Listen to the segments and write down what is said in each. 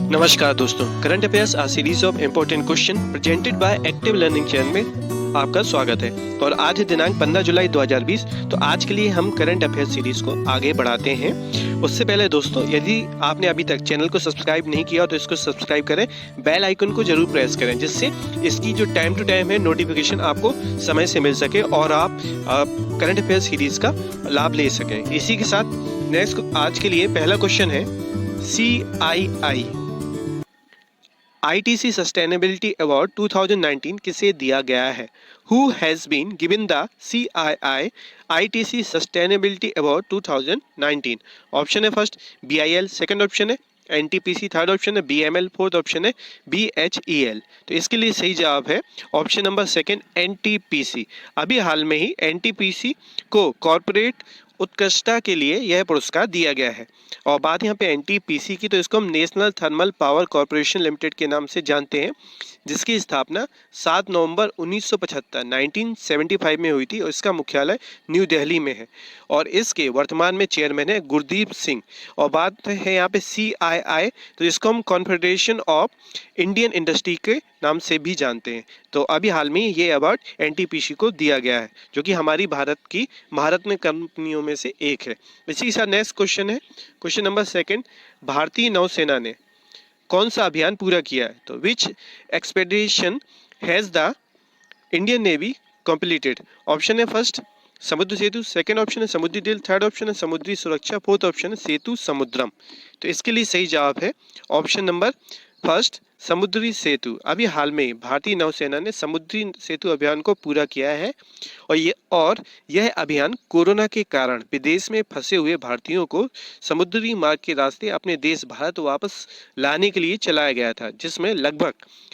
नमस्कार दोस्तों, current affairs a series of important question presented by active learning channel में आपका स्वागत है। और आज है दिनांक 15 जुलाई 2020। तो आज के लिए हम करंट अफेयर्स सीरीज को आगे बढ़ाते हैं। उससे पहले दोस्तों, यदि आपने अभी तक चैनल को सब्सक्राइब नहीं किया तो इसको सब्सक्राइब करें, बेल आइकन को जरूर प्रेस करें, जिससे इसकी जो टाइम टू टाइम है नोटिफिकेशन आपको समय से मिल सके और आप करंट अफेयर्स सीरीज का लाभ ले सकें। इसी के साथ नेक्स्ट आज के लिए पहला क्वेश्चन है, CII ITC सस्टेनेबिलिटी अवार्ड 2019 किसे दिया गया है? Who has been given the CII ITC sustainability award 2019? Option है फर्स्ट BIL, सेकंड ऑप्शन है NTPC, थर्ड ऑप्शन है BML, फोर्थ ऑप्शन है BHEL। तो इसके लिए सही जवाब है ऑप्शन नंबर सेकंड NTPC। अभी हाल में ही NTPC को कॉर्पोरेट उत्कृष्टता के लिए यह पुरस्कार दिया गया है। और बात यहाँ पे एनटीपीसी की, तो इसको हम national thermal power corporation limited के नाम से जानते हैं, जिसकी स्थापना 7 नवंबर 1975 1975 में हुई थी और इसका मुख्यालय न्यू दिल्ली में है। और इसके वर्तमान में चेयरमैन है गुरदीप सिंह। और बात है यहाँ पे CII, तो इसको हम कॉन्फेडरेशन ऑफ इंडियन इंडस्ट्री के नाम से भी जानते हैं। तो अभी हाल में ये अवार्ड एनटीपीसी को दिया गया है, जो कि हमारी भारत में कंपनियों में से एक है। इसी के साथ नेक्स्ट क्वेश्चन है, क्वेश्चन नंबर सेकंड, भारतीय नौसेना ने कौन सा अभियान पूरा किया है? तो which expedition has the Indian Navy completed? Option है first Samudra Setu, second option है समुद्री दिल, थर्ड ऑप्शन है समुद्री सुरक्षा, फोर्थ ऑप्शन है सेतु समुद्रम। तो इसके लिए सही जवाब है ऑप्शन नंबर फर्स्ट समुद्री सेतु। अभी हाल में भारतीय नौसेना ने समुद्री सेतु अभियान को पूरा किया है और यह अभियान कोरोना के कारण विदेश में फंसे हुए भारतीयों को समुद्री मार्ग के रास्ते अपने देश भारत वापस लाने के लिए चलाया गया था, जिसमें लगभग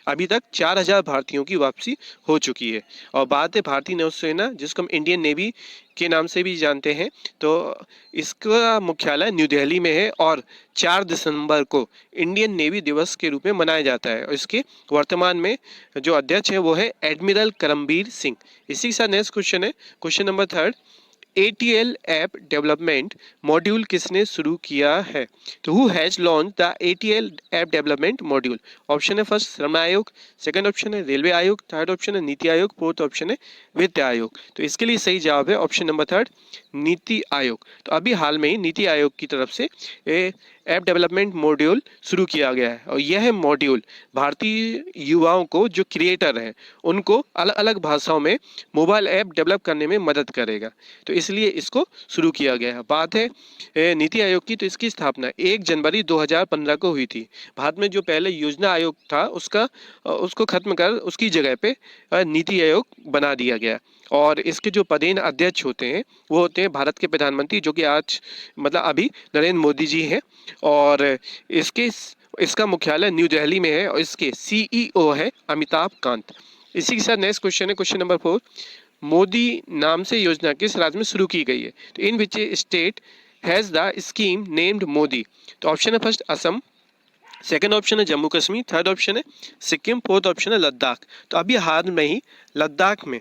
अभी तक 4000 भारतीयों की वापसी हो चुकी है। और बात है भारतीय नौसेना, जिसको हम इंडियन नेवी के नाम से भी जानते हैं, तो इसका मुख्यालय न्यू दिल्ली में है और 4 दिसंबर को इंडियन नेवी दिवस के रूप में मनाया जाता है। और इसके वर्तमान में जो अध्यक्ष है वो है एडमिरल करमबीर सिंह। इसी के साथ नेक्स्ट क्वेश्चन है, question number third, ATL app development module किसने शुरू किया है? तो who has launch the ATL app development module? Option है फर्स्ट श्रम आयोग, सेकंड ऑप्शन है रेलवे आयोग, थर्ड ऑप्शन है नीति आयोग, फोर्थ ऑप्शन है वित्त आयोग। तो इसके लिए सही जवाब है option number third NITI Aayog. तो अभी हाल में ही नीति आयोग की तरफ से ऐप डेवलपमेंट मॉड्यूल शुरू किया गया है और यह मॉड्यूल भारतीय युवाओं को, जो क्रिएटर हैं, उनको अलग अलग भाषाओं में मोबाइल ऐप डेवलप करने में मदद करेगा। तो इसलिए इसको शुरू किया गया है। बात है नीति आयोग की, तो इसकी स्थापना 1 जनवरी 2015 को हुई थी। भारत में जो पहले योजना आयोग था उसको खत्म कर उसकी जगह पे नीति आयोग बना दिया गया। और इसके जो पदेन अध्यक्ष होते हैं वो होते हैं भारत के प्रधानमंत्री, जो कि आज अभी नरेंद्र मोदी जी हैं। और इसका मुख्यालय न्यू दिल्ली में है और इसके CEO है अमिताभ कांत। इसी के साथ नेक्स्ट क्वेश्चन है, क्वेश्चन नंबर 4, मोदी नाम से योजना किस राज्य में शुरू की गई है? तो in which state has the scheme named Modi? तो ऑप्शन है फर्स्ट असम, सेकंड ऑप्शन है जम्मू कश्मीर, थर्ड ऑप्शन है सिक्किम, फोर्थ ऑप्शन है लद्दाख। तो अभी हाल में ही लद्दाख में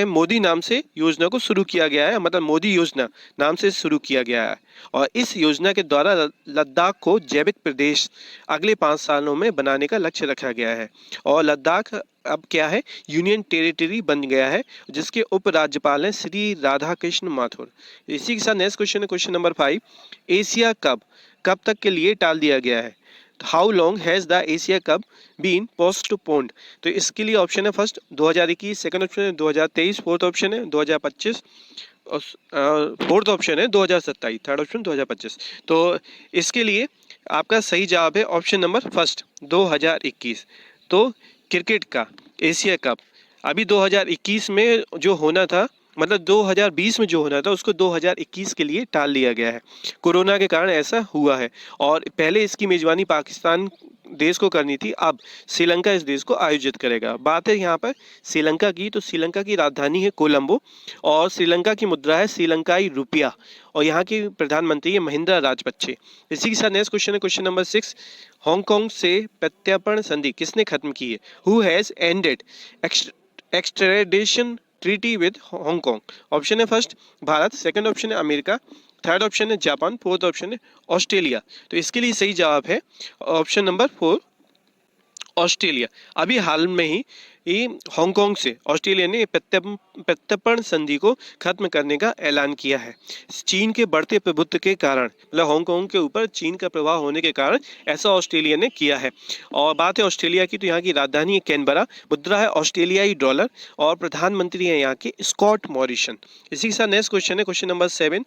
मोदी नाम से योजना को शुरू किया गया है, मतलब मोदी योजना नाम से शुरू किया गया है। और इस योजना के द्वारा लद्दाख को जैविक प्रदेश अगले 5 सालों में बनाने का लक्ष्य रखा गया है। और लद्दाख अब क्या है, यूनियन टेरिटरी बन गया है, जिसके उपराज्यपाल हैं श्री राधा कृष्ण माथुर। इसी के साथ नेक्स्ट क्वेश्चन है, क्वेश्चन नंबर 5, एशिया कब तक के लिए टाल दिया गया है? How long has the Asia cup been postponed? तो इसके लिए ऑप्शन है फर्स्ट 2021, सेकंड ऑप्शन है 2023, फोर्थ ऑप्शन है 2025, फोर्थ ऑप्शन है 2027, थर्ड ऑप्शन 2025। तो इसके लिए आपका सही जवाब है ऑप्शन नंबर फर्स्ट 2021। तो क्रिकेट का एशिया कप अभी 2021 में जो होना था, मतलब 2020 में जो होना था, उसको 2021 के लिए टाल दिया गया है। कोरोना के कारण ऐसा हुआ है। और पहले इसकी मेजबानी पाकिस्तान देश को करनी थी, अब श्रीलंका इस देश को आयोजित करेगा। बात है यहाँ पर श्रीलंका की, तो श्रीलंका की राजधानी है कोलंबो और श्रीलंका की मुद्रा है श्रीलंकाई रुपया और यहाँ की प्रधानमंत्री है महिंद्रा राजपक्षे। इसी के साथ नेक्स्ट क्वेश्चन है, क्वेश्चन नंबर 6, हांगकांग से प्रत्यर्पण संधि किसने खत्म की है? Who has ended extradition treaty with Hong Kong? Option है फर्स्ट भारत, सेकंड ऑप्शन है अमेरिका, थर्ड ऑप्शन है जापान, फोर्थ ऑप्शन है ऑस्ट्रेलिया। तो इसके लिए सही जवाब है ऑप्शन नंबर 4 ऑस्ट्रेलिया। अभी हाल में ही ये हांगकांग से ऑस्ट्रेलिया ने प्रत्यर्पण संधि को खत्म करने का ऐलान किया है। चीन के बढ़ते प्रभुत्व के कारण, मतलब हांगकांग के ऊपर चीन का प्रभाव होने के कारण ऐसा ऑस्ट्रेलिया ने किया है। और बात है ऑस्ट्रेलिया की, तो यहाँ की राजधानी है कैनबरा, मुद्रा है ऑस्ट्रेलियाई डॉलर और प्रधानमंत्री है यहाँ के स्कॉट मॉरिसन। इसी के साथ नेक्स्ट क्वेश्चन है क्वेश्चन नंबर 7।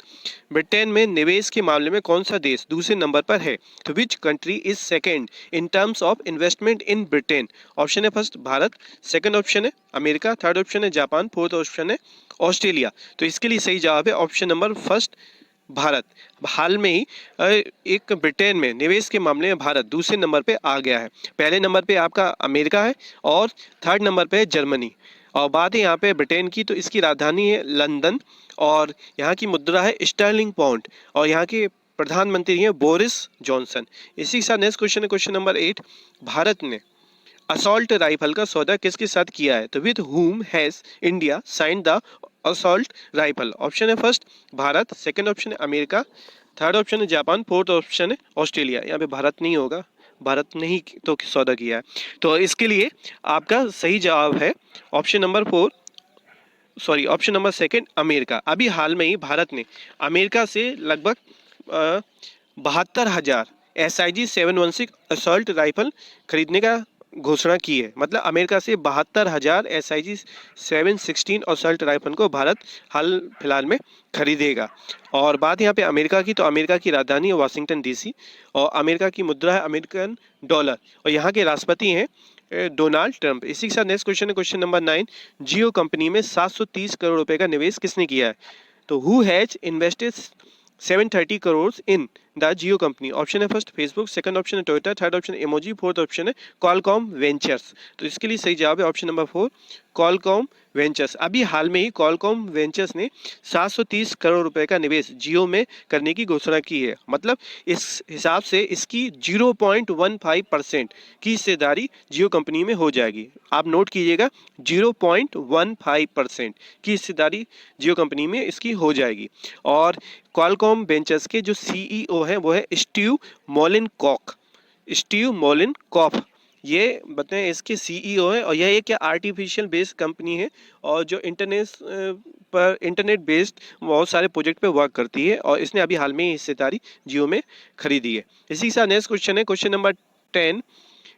ब्रिटेन में निवेश के मामले में कौन सा देश दूसरे नंबर पर है? तो which country is second in terms of investment in Britain? Option है फर्स्ट भारत, सेकंड ऑप्शन है अमेरिका, थर्ड ऑप्शन है जापान, फोर्थ ऑप्शन है ऑस्ट्रेलिया। तो इसके लिए सही जवाब है ऑप्शन नंबर फर्स्ट भारत। हाल में ही एक ब्रिटेन में निवेश के मामले में भारत दूसरे नंबर पे आ गया है। पहले नंबर पे आपका अमेरिका है और थर्ड नंबर पे है जर्मनी। और बात है यहाँ पे ब्रिटेन की, तो इसकी राजधानी है लंदन और यहाँ की मुद्रा है स्टर्लिंग पाउंड और यहाँ के प्रधानमंत्री हैं बोरिस जॉनसन। इसी के साथ नेक्स्ट क्वेश्चन है क्वेश्चन नंबर 8। भारत ने असॉल्ट राइफल का सौदा किसके साथ किया है? तो with whom has India signed the assault rifle? Option है फर्स्ट भारत, सेकंड ऑप्शन है अमेरिका, थर्ड ऑप्शन है जापान, फोर्थ ऑप्शन है ऑस्ट्रेलिया। यहाँ पे भारत नहीं होगा, भारत ने ही तो सौदा किया है। तो इसके लिए आपका सही जवाब है option number 4, sorry option number second America. अभी हाल में ही भारत ने अमेरिका से लगभग 72,000 SIG 716 असॉल्ट राइफल खरीदने का घोषणा की है। मतलब अमेरिका से 72,000 SIG 716 असॉल्ट राइफल को भारत हाल फिलहाल में खरीदेगा। और बात यहाँ पे अमेरिका की, तो अमेरिका की राजधानी है वाशिंगटन DC और अमेरिका की मुद्रा है अमेरिकन डॉलर और यहाँ के राष्ट्रपति हैं डोनाल्ड ट्रंप। इसी के साथ नेक्स्ट क्वेश्चन है क्वेश्चन नंबर 9। जियो कंपनी में 730 करोड़ रुपए का निवेश किसने किया है? तो who has invested 730 crore in the Jio company? Option है फर्स्ट फेसबुक, सेकंड ऑप्शन है टोयोटा, थर्ड ऑप्शन है इमोजी, फोर्थ ऑप्शन है कॉलकॉम वेंचर्स। तो इसके लिए सही जवाब है ऑप्शन नंबर 4 कॉलकॉम वेंचर्स। अभी हाल में ही कॉलकॉम वेंचर्स ने 730 करोड़ रुपए का निवेश जियो में करने की घोषणा की है। मतलब इस हिसाब से इसकी 0.15% की हिस्सेदारी जियो कंपनी में हो जाएगी। आप नोट कीजिएगा 0.15% की हिस्सेदारी जियो कंपनी में इसकी हो जाएगी। और क्वालकॉम वेंचर्स के जो CEO हैं वो है स्टीव मोलिनकॉक। स्टीव मोलिनकॉफ ये बताएं इसके CEO है और यह एक आर्टिफिशियल बेस्ड कंपनी है और जो इंटरनेट बेस्ड बहुत सारे प्रोजेक्ट पे वर्क करती है और इसने अभी हाल में हिस्सेदारी जियो में खरीदी है। इसी के साथ नेक्स्ट क्वेश्चन है question number 10।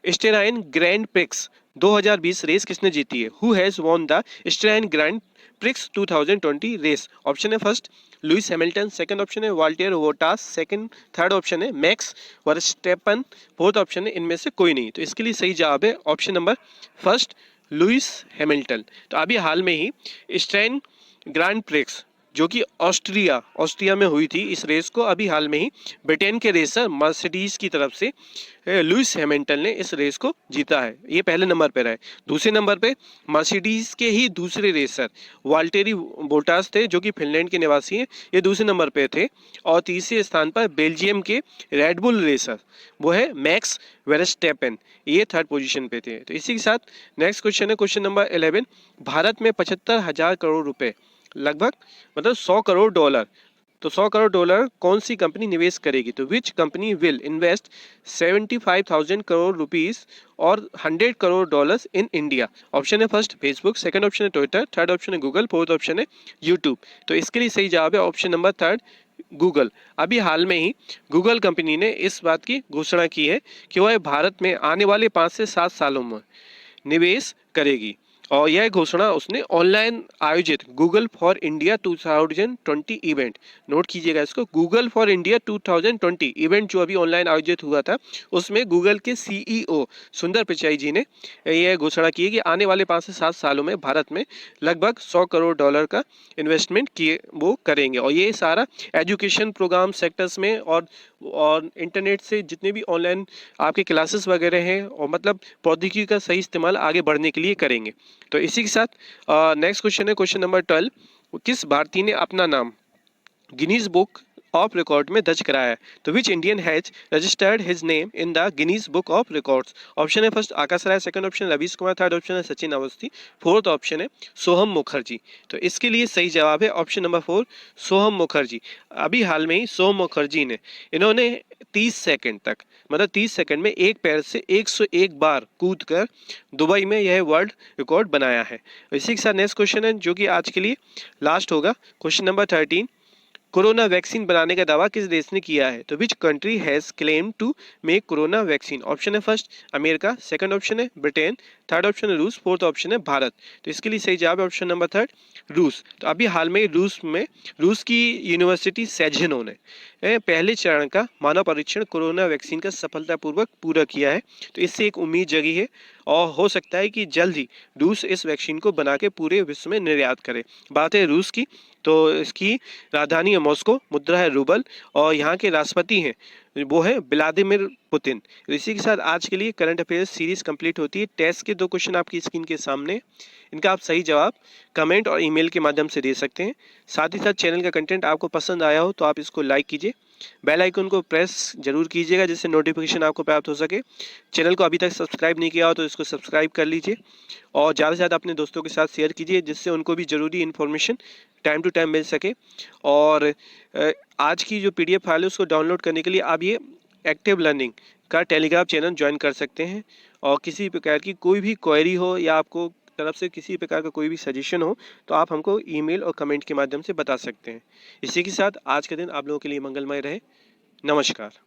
Styrian Grand Prix 2020 race किसने जीती है? Who has won the Styrian Grand Prix 2020 race? Option है first Lewis Hamilton, second option है वाल्टेर बोटास, थर्ड ऑप्शन है मैक्स वर्स्टेपन, फोर्थ ऑप्शन है इनमें से कोई नहीं। तो इसके लिए सही जवाब है option number first Lewis Hamilton. तो अभी हाल में ही स्टेराइन ग्रैंड प्रिक्स जो कि ऑस्ट्रिया में हुई थी, इस रेस को अभी हाल में ही ब्रिटेन के रेसर मर्सिडीज की तरफ से लुइस हैमिल्टन ने इस रेस को जीता है। ये पहले नंबर पर है। दूसरे नंबर पे मर्सिडीज के ही दूसरे रेसर वाल्टेरी बोटास थे जो कि फिनलैंड के निवासी हैं, ये दूसरे नंबर पे थे। और तीसरे स्थान पर बेल्जियम के रेडबुल रेसर वो है मैक्स वेरस्टेपन, ये थर्ड पोजीशन पे थे। तो इसी के साथ नेक्स्ट क्वेश्चन है क्वेश्चन नंबर 11। भारत में 75,000 करोड़ रुपए लगभग मतलब 100 करोड़ डॉलर, तो 100 करोड़ डॉलर कौन सी कंपनी निवेश करेगी? तो which company will invest 75,000 crore rupees और 100 crore dollars in India? Option है फर्स्ट फेसबुक, सेकंड ऑप्शन है ट्विटर, थर्ड ऑप्शन है गूगल, फोर्थ ऑप्शन है यूट्यूब। तो इसके लिए सही जवाब है ऑप्शन नंबर थर्ड गूगल। अभी हाल में ही गूगल कंपनी ने इस बात की घोषणा की है कि वह भारत में आने वाले 5 से 7 सालों में निवेश करेगी और यह घोषणा उसने ऑनलाइन आयोजित Google for India 2020 event, note कीजिएगा इसको, गूगल फॉर इंडिया 2020 इवेंट जो अभी ऑनलाइन आयोजित हुआ था उसमें गूगल के CEO सुंदर पिचाई जी ने यह घोषणा की है कि आने वाले 5 से 7 सालों में भारत में लगभग 100 करोड़ डॉलर का इन्वेस्टमेंट किए वो करेंगे। और ये सारा एजुकेशन प्रोग्राम सेक्टर्स में और इंटरनेट से जितने भी ऑनलाइन आपके क्लासेस वगैरह हैं और मतलब प्रौद्योगिकी का सही इस्तेमाल आगे बढ़ने के लिए करेंगे। तो इसी के साथ नेक्स्ट क्वेश्चन है क्वेश्चन नंबर 12। किस भारतीय ने अपना नाम गिनीज बुक ऑफ रिकॉर्ड में दर्ज कराया है। तो which Indian has registered his name in the Guinness book of records? Option है फर्स्ट आकाश राय, सेकंड ऑप्शन है रवीश कुमार, थर्ड ऑप्शन है सचिन अवस्थी, फोर्थ ऑप्शन है सोहम मुखर्जी। तो इसके लिए सही जवाब है ऑप्शन नंबर 4 सोहम मुखर्जी। अभी हाल में ही सोहम मुखर्जी ने इन्होंने 30 सेकंड तक मतलब 30 सेकंड में एक पैर से 101 बार कूदकर दुबई में यह वर्ल्ड रिकॉर्ड बनाया है। इसी के साथ नेक्स्ट क्वेश्चन है जो कि आज के लिए लास्ट होगा, क्वेश्चन नंबर 13। कोरोना वैक्सीन बनाने का दावा किस देश ने किया है? तो which country has claim to make corona vaccine? Option है फर्स्ट अमेरिका, सेकंड ऑप्शन है ब्रिटेन, थर्ड ऑप्शन है रूस, फोर्थ ऑप्शन है भारत। तो इसके लिए सही जवाब है ऑप्शन नंबर थर्ड रूस। तो अभी हाल में रूस की यूनिवर्सिटी सेजनो ने पहले चरण का मानव परीक्षण कोरोना वैक्सीन का सफलतापूर्वक पूरा किया है। तो इससे एक उम्मीद जगी है और हो सकता है कि जल्द ही रूस इस वैक्सीन को बना के पूरे विश्व में निर्यात करे। बात है रूस की, तो इसकी राजधानी है मॉस्को, मुद्रा है रूबल और यहाँ के राष्ट्रपति हैं वो है व्लादिमीर पुतिन। इसी के साथ आज के लिए करंट अफेयर्स सीरीज कंप्लीट होती है। टेस्ट के 2 क्वेश्चन आपकी स्क्रीन के सामने, इनका आप सही जवाब कमेंट और ईमेल के माध्यम से दे सकते हैं। साथ ही साथ चैनल का कंटेंट आपको पसंद आया हो तो आप इसको लाइक कीजिए, बेल आइकन को प्रेस जरूर कीजिएगा जिससे नोटिफिकेशन आपको प्राप्त हो सके। चैनल को अभी तक सब्सक्राइब नहीं किया हो तो इसको सब्सक्राइब कर लीजिए और ज़्यादा से ज़्यादा अपने दोस्तों के साथ शेयर कीजिए जिससे उनको भी ज़रूरी इन्फॉर्मेशन टाइम टू टाइम मिल सके। और आज की जो PDF फाइल है उसको डाउनलोड करने के लिए आप ये एक्टिव लर्निंग का टेलीग्राम चैनल ज्वाइन कर सकते हैं। और किसी प्रकार की कोई भी क्वेरी हो या आपको तरफ से किसी प्रकार का कोई भी सजेशन हो तो आप हमको ईमेल और कमेंट के माध्यम से बता सकते हैं। इसी के साथ आज का दिन आप लोगों के लिए मंगलमय रहे। नमस्कार।